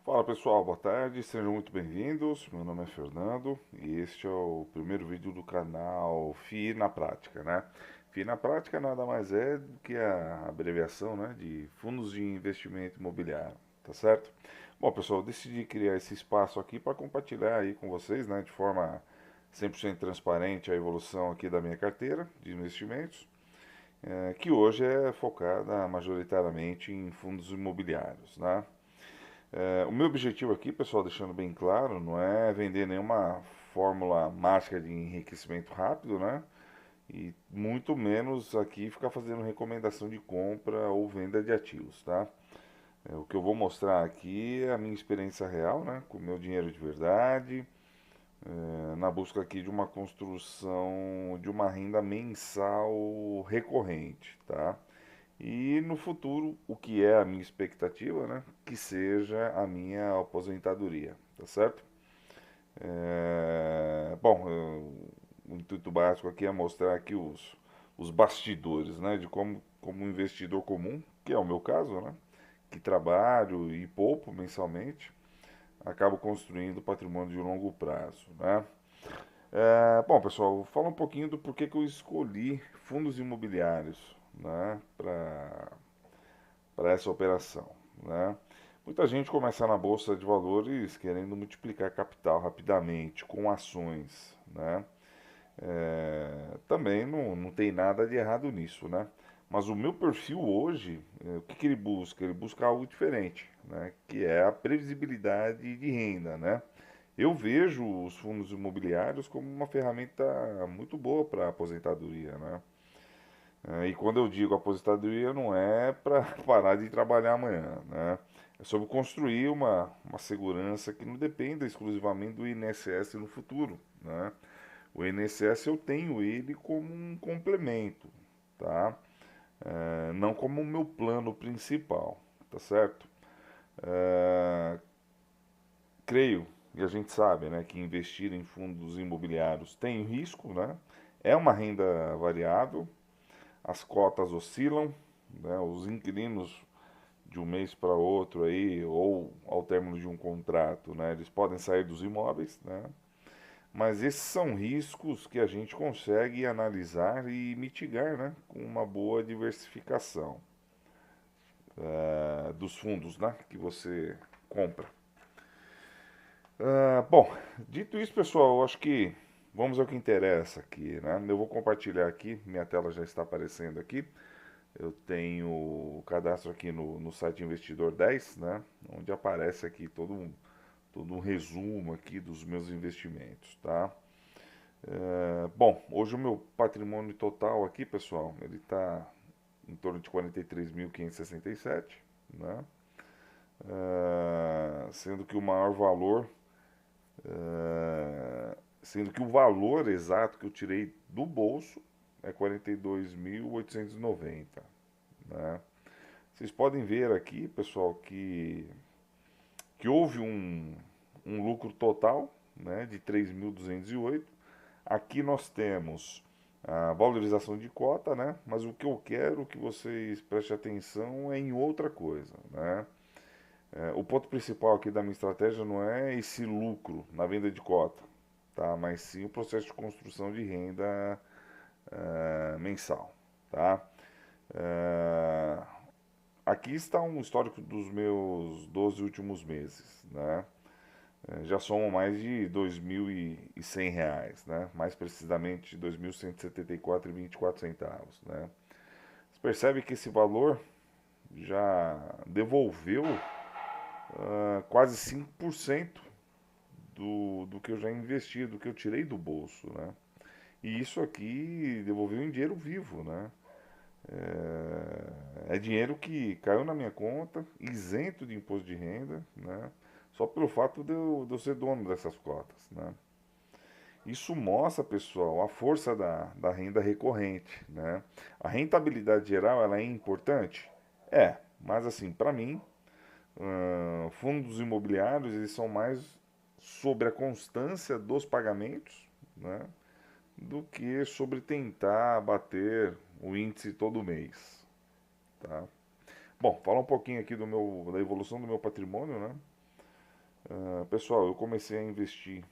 Fala pessoal, boa tarde, sejam muito bem-vindos. Meu nome é Fernando e este é o primeiro vídeo do canal FI na Prática, né? FI na Prática nada mais é do que a abreviação, né, de Fundos de Investimento Imobiliário, tá certo? Bom pessoal, eu decidi criar esse espaço aqui para compartilhar aí com vocês, né, de forma 100% transparente a evolução aqui da minha carteira de investimentos, que hoje é focada majoritariamente em fundos imobiliários, né? O meu objetivo aqui, pessoal, deixando bem claro, não é vender nenhuma fórmula mágica de enriquecimento rápido, né? E muito menos aqui ficar fazendo recomendação de compra ou venda de ativos, tá? O que eu vou mostrar aqui é a minha experiência real, né? Com o meu dinheiro de verdade, na busca aqui de uma construção de uma renda mensal recorrente, tá? E no futuro, o que é a minha expectativa, né? Que seja a minha aposentadoria, tá certo? O intuito básico aqui é mostrar aqui os bastidores, né? De como um investidor comum, que é o meu caso, né? Que trabalho e poupo mensalmente, acabo construindo patrimônio de longo prazo, né? Bom, pessoal, vou falar um pouquinho do porquê que eu escolhi fundos imobiliários, né? Para essa operação, né? Muita gente começa na bolsa de valores querendo multiplicar capital rapidamente com ações, né? Também não tem nada de errado nisso, né? Mas o meu perfil hoje, o que ele busca? Ele busca algo diferente, né? Que é a previsibilidade de renda, né? Eu vejo os fundos imobiliários como uma ferramenta muito boa para a aposentadoria, né? E quando eu digo aposentadoria, não é para parar de trabalhar amanhã, né? É sobre construir uma segurança que não dependa exclusivamente do INSS no futuro, né? O INSS eu tenho ele como um complemento, tá? Não como o meu plano principal, tá certo? É, creio, e a gente sabe, né, que investir em fundos imobiliários tem risco, né? É uma renda variável, as cotas oscilam, né? Os inquilinos de um mês para outro aí, ou ao término de um contrato, né, eles podem sair dos imóveis, né? Mas esses são riscos que a gente consegue analisar e mitigar, né, com uma boa diversificação dos fundos, né, que você compra. Bom, dito isso, pessoal, eu acho que vamos ao que interessa aqui, né? Eu vou compartilhar aqui, minha tela já está aparecendo aqui. Eu tenho o cadastro aqui no site Investidor 10, né? Onde aparece aqui todo um resumo aqui dos meus investimentos, tá? Bom, hoje o meu patrimônio total aqui, pessoal, ele está em torno de 43.567, né? Sendo que o maior valor, sendo que o valor exato que eu tirei do bolso é 42.890, né? Vocês podem ver aqui, pessoal, que houve um lucro total, né, de 3.208. Aqui nós temos a valorização de cota, né? Mas o que eu quero que vocês prestem atenção é em outra coisa, né? O ponto principal aqui da minha estratégia não é esse lucro na venda de cota, tá? Mas sim o processo de construção de renda mensal, tá? Eh, Aqui está um histórico dos meus 12 últimos meses, né? Já somam mais de R$ 2.100, né? Mais precisamente R$ 2.174,24, né? Você percebe que esse valor já devolveu quase 5% do que eu já investi, do que eu tirei do bolso, né? E isso aqui devolveu em dinheiro vivo, né? É dinheiro que caiu na minha conta, isento de imposto de renda, né? Só pelo fato de eu ser dono dessas cotas, né? Isso mostra, pessoal, a força da renda recorrente, né? A rentabilidade geral, ela é importante? É, mas assim, para mim, fundos imobiliários, eles são mais sobre a constância dos pagamentos, né? Do que sobre tentar bater o índice todo mês, tá? Bom, falar um pouquinho aqui da evolução do meu patrimônio, né? Pessoal, eu comecei a investir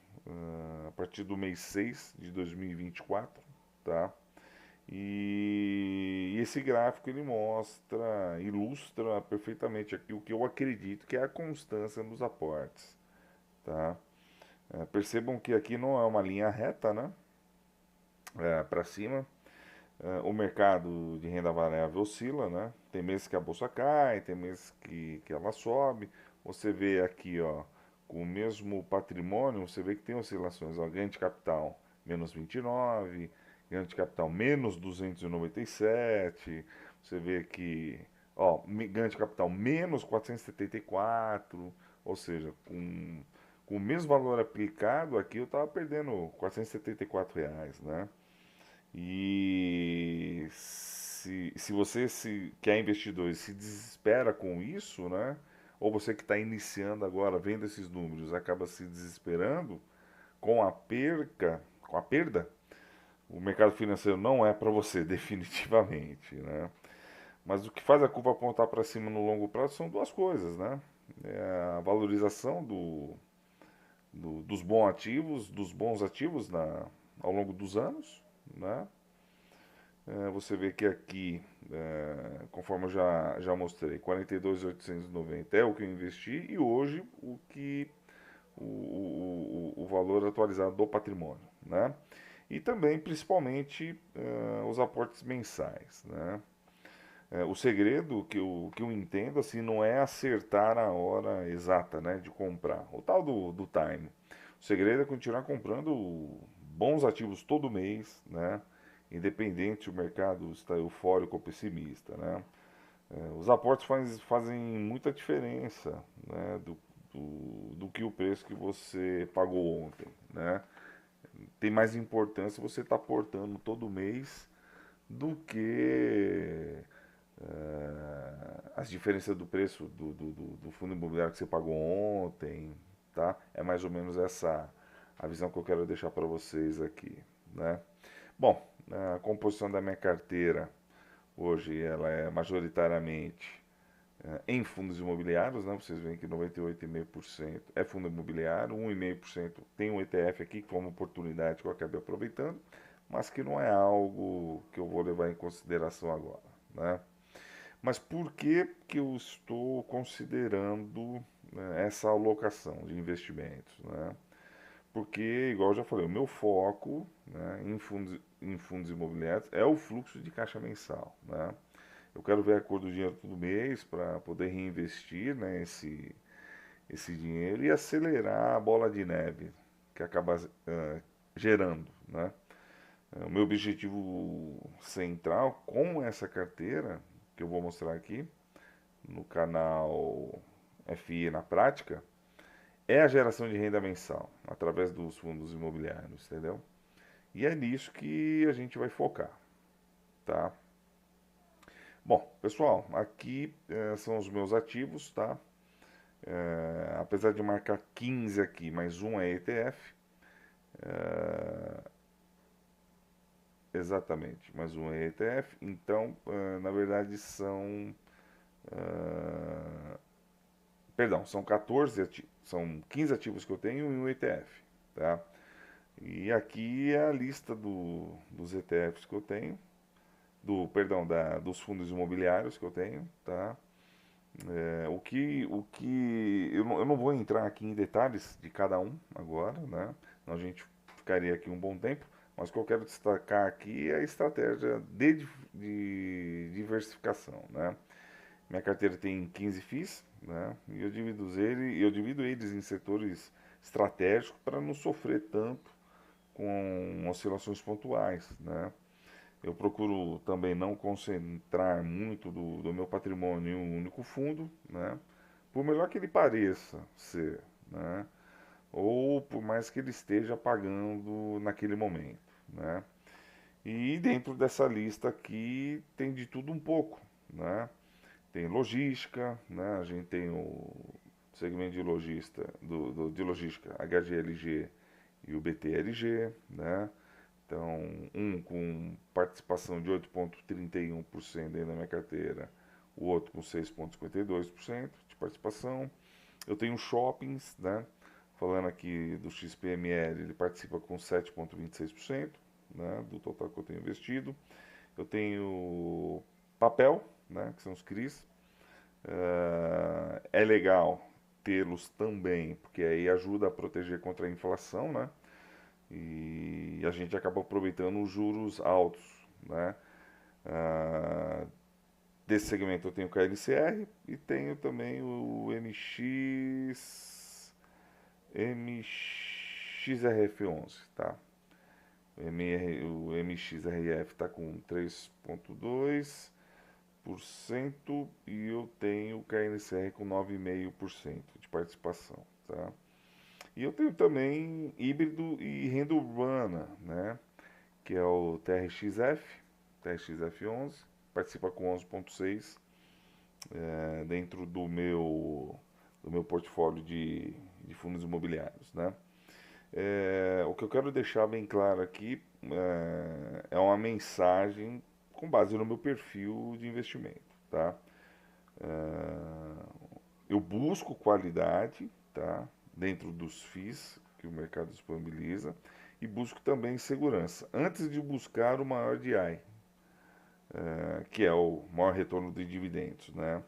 a partir do mês 6 de 2024, tá? E esse gráfico ele mostra, ilustra perfeitamente aqui o que eu acredito que é a constância nos aportes, tá? Percebam que aqui não é uma linha reta, né? Para cima. O mercado de renda variável oscila, né? Tem meses que a bolsa cai, tem meses que ela sobe. Você vê aqui, ó, com o mesmo patrimônio, você vê que tem oscilações. Ó, ganho de capital menos 29, ganho de capital menos 297. Você vê que, ó, ganho de capital menos 474. Ou seja, com o mesmo valor aplicado, aqui eu estava perdendo R$ 474, né? E se você que é investidor e se desespera com isso, né? Ou você que está iniciando agora, vendo esses números, acaba se desesperando com a perda, o mercado financeiro não é para você, definitivamente, né? Mas o que faz a curva apontar para cima no longo prazo são duas coisas, né? É a valorização dos bons ativos ao longo dos anos, né? Você vê que aqui, conforme eu já mostrei, 42.890 é o que eu investi e hoje o valor atualizado do patrimônio, né? E também, principalmente, os aportes mensais, né? O segredo que eu entendo assim não é acertar a hora exata, né, de comprar, o tal do time. O segredo é continuar comprando bons ativos todo mês, né? Independente se o mercado está eufórico ou pessimista, né? Os aportes fazem muita diferença, né, do que o preço que você pagou ontem, né? Tem mais importância você estar aportando todo mês do que as diferenças do preço do fundo imobiliário que você pagou ontem, tá? É mais ou menos essa a visão que eu quero deixar para vocês aqui, né? Bom, a composição da minha carteira hoje ela é majoritariamente em fundos imobiliários, né? Vocês veem que 98,5% é fundo imobiliário, 1,5% tem um ETF aqui que foi uma oportunidade que eu acabei aproveitando, mas que não é algo que eu vou levar em consideração agora, né? Mas por que que eu estou considerando, né, essa alocação de investimentos, né? Porque, igual eu já falei, o meu foco, né, em fundos imobiliários é o fluxo de caixa mensal, né? Eu quero ver a cor do dinheiro todo mês para poder reinvestir, né, esse dinheiro e acelerar a bola de neve que acaba gerando, né? O meu objetivo central com essa carteira, que eu vou mostrar aqui no canal FI na prática, é a geração de renda mensal através dos fundos imobiliários, entendeu? E é nisso que a gente vai focar, tá? Bom, pessoal, aqui são os meus ativos, tá? Apesar de marcar 15 aqui, mais um é ETF, exatamente, mais um é ETF, então, na verdade, são 14 ativos, são 15 ativos que eu tenho e um ETF, tá? E aqui é a lista dos ETFs que eu tenho, dos fundos imobiliários que eu tenho, tá? Eu não vou entrar aqui em detalhes de cada um agora, né? Senão a gente ficaria aqui um bom tempo, mas o que eu quero destacar aqui é a estratégia de diversificação, né? Minha carteira tem 15 FIIs, né? E eu divido eles em setores estratégicos para não sofrer tanto com oscilações pontuais, né? Eu procuro também não concentrar muito do meu patrimônio em um único fundo, né? Por melhor que ele pareça ser, né? Ou por mais que ele esteja pagando naquele momento, né? E dentro dessa lista aqui tem de tudo um pouco, né? Tem logística, né? A gente tem o segmento de logística HGLG e o BTLG, né? Então, um com participação de 8,31% dentro da minha carteira, o outro com 6,52% de participação. Eu tenho shoppings, né? Falando aqui do XPML, ele participa com 7,26%, né, do total que eu tenho investido. Eu tenho papel, né, que são os CRIs. É legal tê-los também, porque aí ajuda a proteger contra a inflação, né? E a gente acaba aproveitando os juros altos, né? Ah, desse segmento eu tenho o KLCR e tenho também o MXRF11, tá? O MXRF está com 3,2% e eu tenho o KNCR com 9,5% de participação, tá? E eu tenho também híbrido e renda urbana, né? Que é o TRXF11, participa com 11,6% dentro do meu portfólio de fundos imobiliários, né? O que eu quero deixar bem claro aqui é uma mensagem com base no meu perfil de investimento, tá? Eu busco qualidade, tá? Dentro dos FIIs que o mercado disponibiliza e busco também segurança, antes de buscar o maior DI, que é o maior retorno de dividendos, né?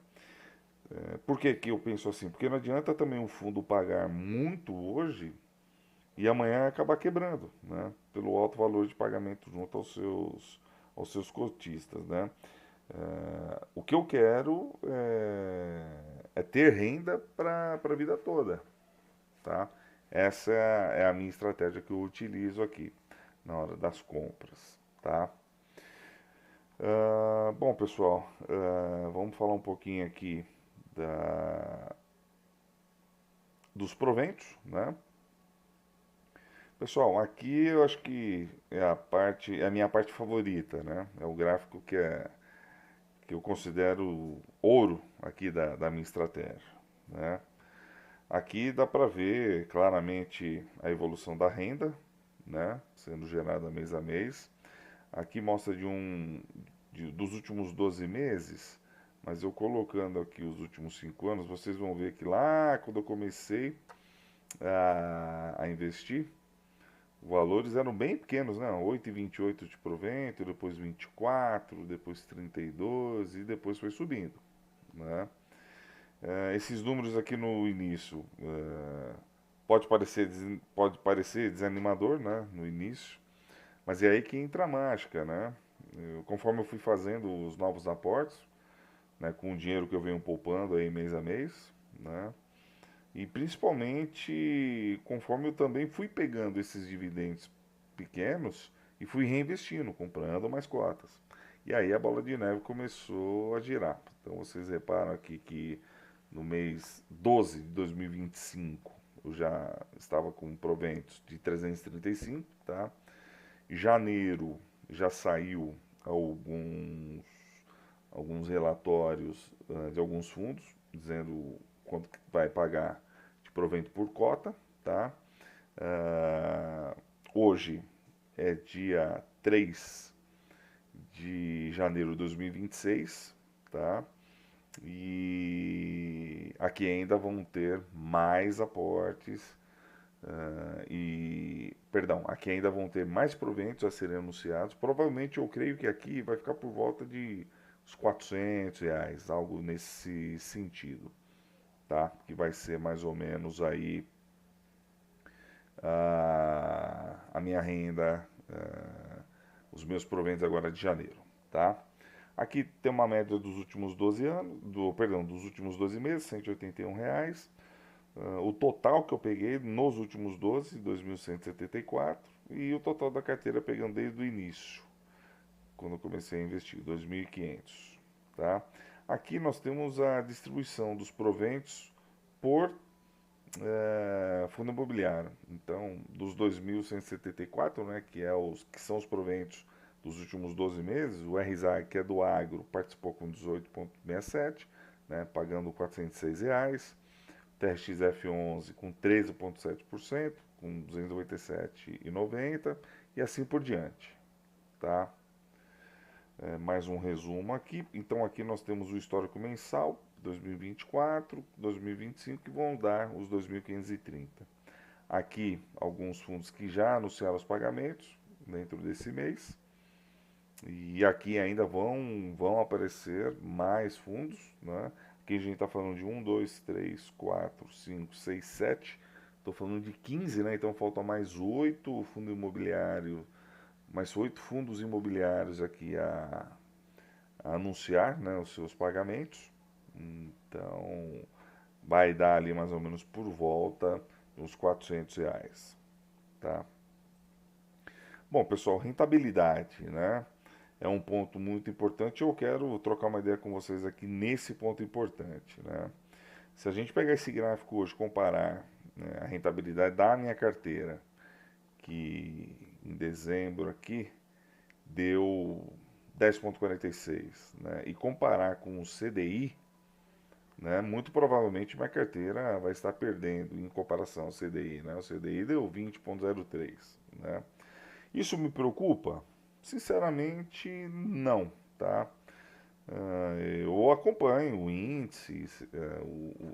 Por que que eu penso assim? Porque não adianta também um fundo pagar muito hoje e amanhã acabar quebrando, né? Pelo alto valor de pagamento junto aos seus cotistas, né? O que eu quero é ter renda para a vida toda, tá? Essa é a minha estratégia que eu utilizo aqui na hora das compras, tá? Bom, pessoal, vamos falar um pouquinho aqui da, dos proventos, né? Pessoal, aqui eu acho que é a minha parte favorita, né? É o gráfico que eu considero ouro aqui da minha estratégia, né? Aqui dá para ver claramente a evolução da renda, né? Sendo gerada mês a mês. Aqui mostra dos últimos 12 meses, mas eu colocando aqui os últimos 5 anos, vocês vão ver que lá quando eu comecei a investir, valores eram bem pequenos, né? 8,28 de provento, depois 24, depois 32 e depois foi subindo, né? Esses números aqui no início pode parecer desanimador, né? No início, mas é aí que entra a mágica, né? Conforme eu fui fazendo os novos aportes, né, com o dinheiro que eu venho poupando aí mês a mês, né? E principalmente conforme eu também fui pegando esses dividendos pequenos e fui reinvestindo, comprando mais cotas. E aí a bola de neve começou a girar. Então vocês reparam aqui que no mês 12 de 2025 eu já estava com proventos de 335, tá? Janeiro já saiu alguns relatórios de alguns fundos dizendo quanto que vai pagar de provento por cota, tá? Hoje é dia 3 de janeiro de 2026, tá? E aqui ainda vão ter mais aportes perdão, aqui ainda vão ter mais proventos a serem anunciados. Provavelmente eu creio que aqui vai ficar por volta de uns R$ 400, algo nesse sentido, tá? Que vai ser mais ou menos aí a minha renda, os meus proventos agora de janeiro, tá? Aqui tem uma média dos últimos 12 anos, dos últimos 12 meses, R$ 181. O total que eu peguei nos últimos 12, 2.174, e o total da carteira pegando desde o início, quando eu comecei a investir, 2.500, tá? Aqui nós temos a distribuição dos proventos por fundo imobiliário. Então, dos 2.174, né, que são os proventos dos últimos 12 meses, o RZA, que é do agro, participou com 18,67, né, pagando R$ 406. TRXF11 com 13,7%, com 287,90 e assim por diante, tá? Mais um resumo aqui. Então aqui nós temos o histórico mensal, 2024, 2025 e vão dar os 2.530. Aqui alguns fundos que já anunciaram os pagamentos dentro desse mês. E aqui ainda vão aparecer mais fundos, né? Aqui a gente está falando de 1, 2, 3, 4, 5, 6, 7. Estou falando de 15, né? Então faltam mais 8 fundos imobiliários, mais 8 fundos imobiliários aqui a anunciar, né, os seus pagamentos. Então vai dar ali mais ou menos por volta uns R$ 400, tá? Bom, pessoal, rentabilidade, né? É um ponto muito importante. Eu quero trocar uma ideia com vocês aqui nesse ponto importante, né? Se a gente pegar esse gráfico hoje, comparar, né, a rentabilidade da minha carteira, que em dezembro aqui deu 10,46, né, e comparar com o CDI, né, muito provavelmente minha carteira vai estar perdendo em comparação ao CDI, né? O CDI deu 20,03, né? Isso me preocupa? Sinceramente, não, tá? Eu acompanho o índice,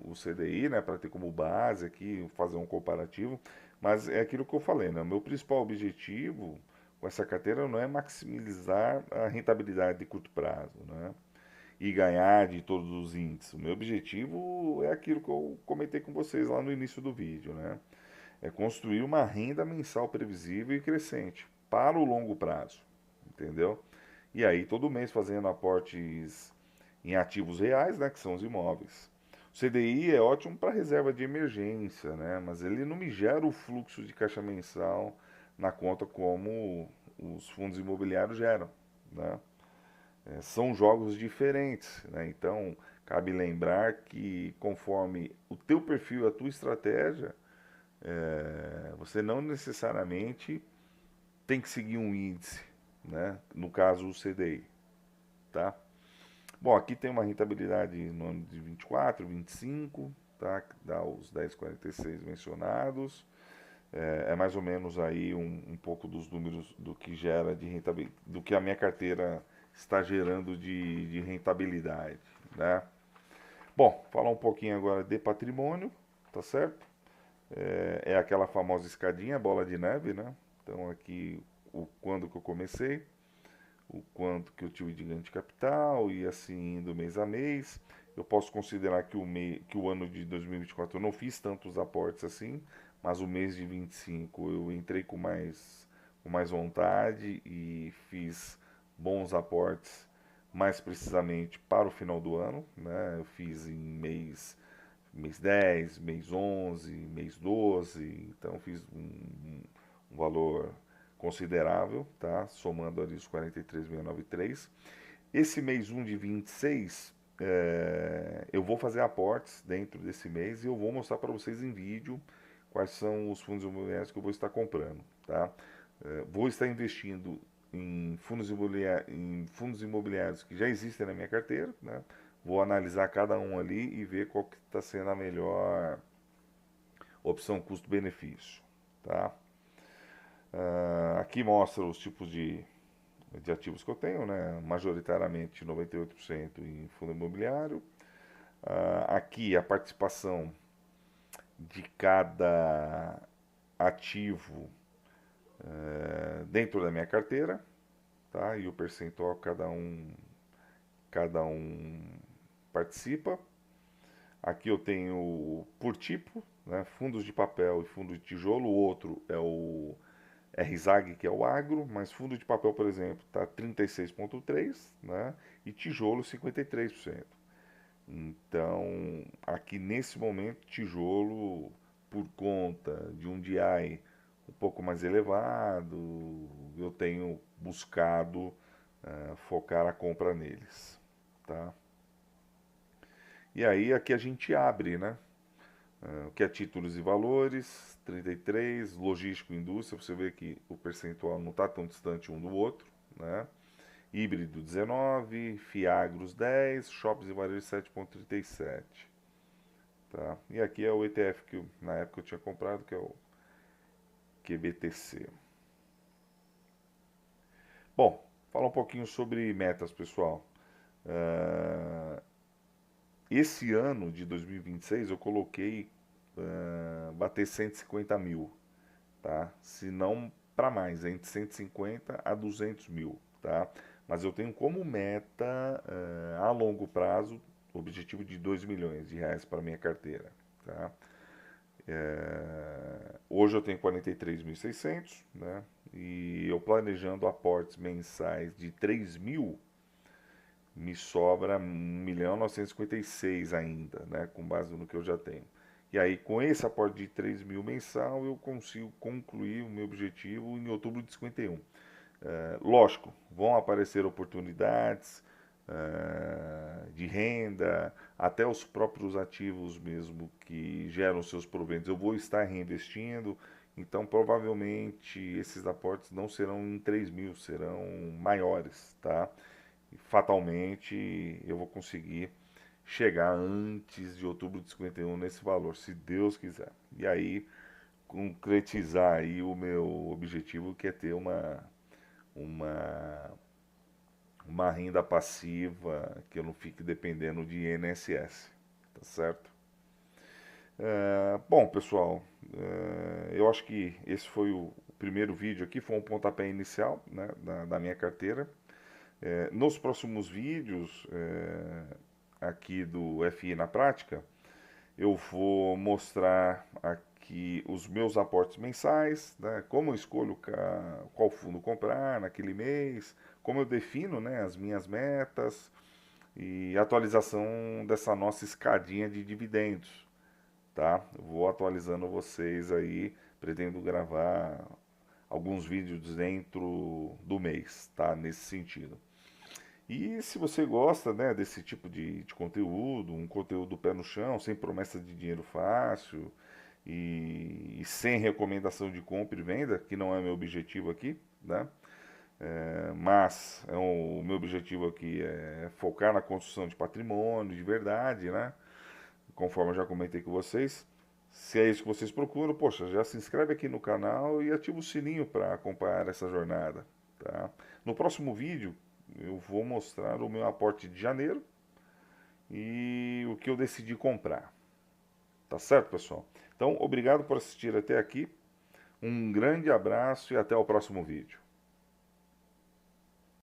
o CDI, né, para ter como base aqui, fazer um comparativo, mas é aquilo que eu falei, né? O meu principal objetivo com essa carteira não é maximizar a rentabilidade de curto prazo, né? E ganhar de todos os índices. O meu objetivo é aquilo que eu comentei com vocês lá no início do vídeo, né? É construir uma renda mensal previsível e crescente para o longo prazo, entendeu? E aí todo mês fazendo aportes em ativos reais, né, que são os imóveis. O CDI é ótimo para reserva de emergência, né, mas ele não me gera o fluxo de caixa mensal na conta como os fundos imobiliários geram, né? São jogos diferentes, né? Então cabe lembrar que conforme o teu perfil, a tua estratégia, você não necessariamente tem que seguir um índice, né? No caso o CDI, tá? Bom, aqui tem uma rentabilidade no ano de 24, 25, tá? Que dá os 10,46 mencionados. É mais ou menos aí um pouco dos números do que gera de rentabilidade, do que a minha carteira está gerando de rentabilidade, né? Bom, falar um pouquinho agora de patrimônio, tá certo? É aquela famosa escadinha, bola de neve, né? Então aqui quando que eu comecei, o quanto que eu tive de ganho de capital e assim indo mês a mês. Eu posso considerar que que o ano de 2024 eu não fiz tantos aportes assim, mas o mês de 25 eu entrei com mais vontade e fiz bons aportes, mais precisamente para o final do ano, né? Eu fiz em mês 10, mês 11, mês 12, então fiz um valor considerável, tá? Somando ali os 43.693. Esse mês 1 de 26, eu vou fazer aportes dentro desse mês e eu vou mostrar para vocês em vídeo quais são os fundos imobiliários que eu vou estar comprando, tá? Vou estar investindo em fundos imobiliários que já existem na minha carteira, né? Vou analisar cada um ali e ver qual que está sendo a melhor opção custo-benefício, tá? Aqui mostra os tipos de ativos que eu tenho, né? Majoritariamente 98% em fundo imobiliário. Aqui a participação de cada ativo dentro da minha carteira, tá? E o percentual cada um participa. Aqui eu tenho por tipo, né? Fundos de papel e fundo de tijolo. O outro é o RZAG, que é o agro, mas fundo de papel, por exemplo, está 36,3%, né? E tijolo 53%. Então, aqui nesse momento, tijolo, por conta de um DI um pouco mais elevado, eu tenho buscado focar a compra neles, tá? E aí aqui a gente abre, né? O que é títulos e valores, 33, logístico e indústria, você vê que o percentual não está tão distante um do outro, né? Híbrido 19, Fiagros 10, shoppings e varejo 7,37. Tá? E aqui é o ETF que na época eu tinha comprado, que é o QBTC. Bom, falar um pouquinho sobre metas, pessoal. esse ano de 2026 eu coloquei bater 150 mil, tá? Se não para mais, entre 150 a 200 mil, tá? Mas eu tenho como meta a longo prazo o objetivo de 2 milhões de reais para minha carteira, tá? Hoje eu tenho 43.600, né? E eu planejando aportes mensais de 3 mil, me sobra 1.956.000 ainda, né? Com base no que eu já tenho. E aí, com esse aporte de 3 mil mensal, eu consigo concluir o meu objetivo em outubro de 51. Lógico, vão aparecer oportunidades de renda, até os próprios ativos mesmo que geram seus proventos. Eu vou estar reinvestindo, então provavelmente esses aportes não serão em 3 mil, serão maiores, tá? E fatalmente eu vou conseguir chegar antes de outubro de 51 nesse valor, se Deus quiser. E aí concretizar aí o meu objetivo, que é ter uma, uma renda passiva, que eu não fique dependendo de INSS, tá certo? Bom, pessoal, eu acho que esse foi o primeiro vídeo aqui, foi um pontapé inicial, né, da minha carteira. Nos próximos vídeos aqui do FI na prática, eu vou mostrar aqui os meus aportes mensais, né, como eu escolho qual fundo comprar naquele mês, como eu defino, né, as minhas metas e atualização dessa nossa escadinha de dividendos, tá? Eu vou atualizando vocês aí, pretendo gravar alguns vídeos dentro do mês, tá? Nesse sentido. E se você gosta, né, desse tipo de conteúdo, um conteúdo pé no chão, sem promessa de dinheiro fácil e sem recomendação de compra e venda, que não é meu objetivo aqui, né? Mas o meu objetivo aqui é focar na construção de patrimônio de verdade, né? Conforme eu já comentei com vocês. Se é isso que vocês procuram, poxa, já se inscreve aqui no canal e ativa o sininho para acompanhar essa jornada, tá? No próximo vídeo eu vou mostrar o meu aporte de janeiro e o que eu decidi comprar. Tá certo, pessoal? Então, obrigado por assistir até aqui. Um grande abraço e até o próximo vídeo.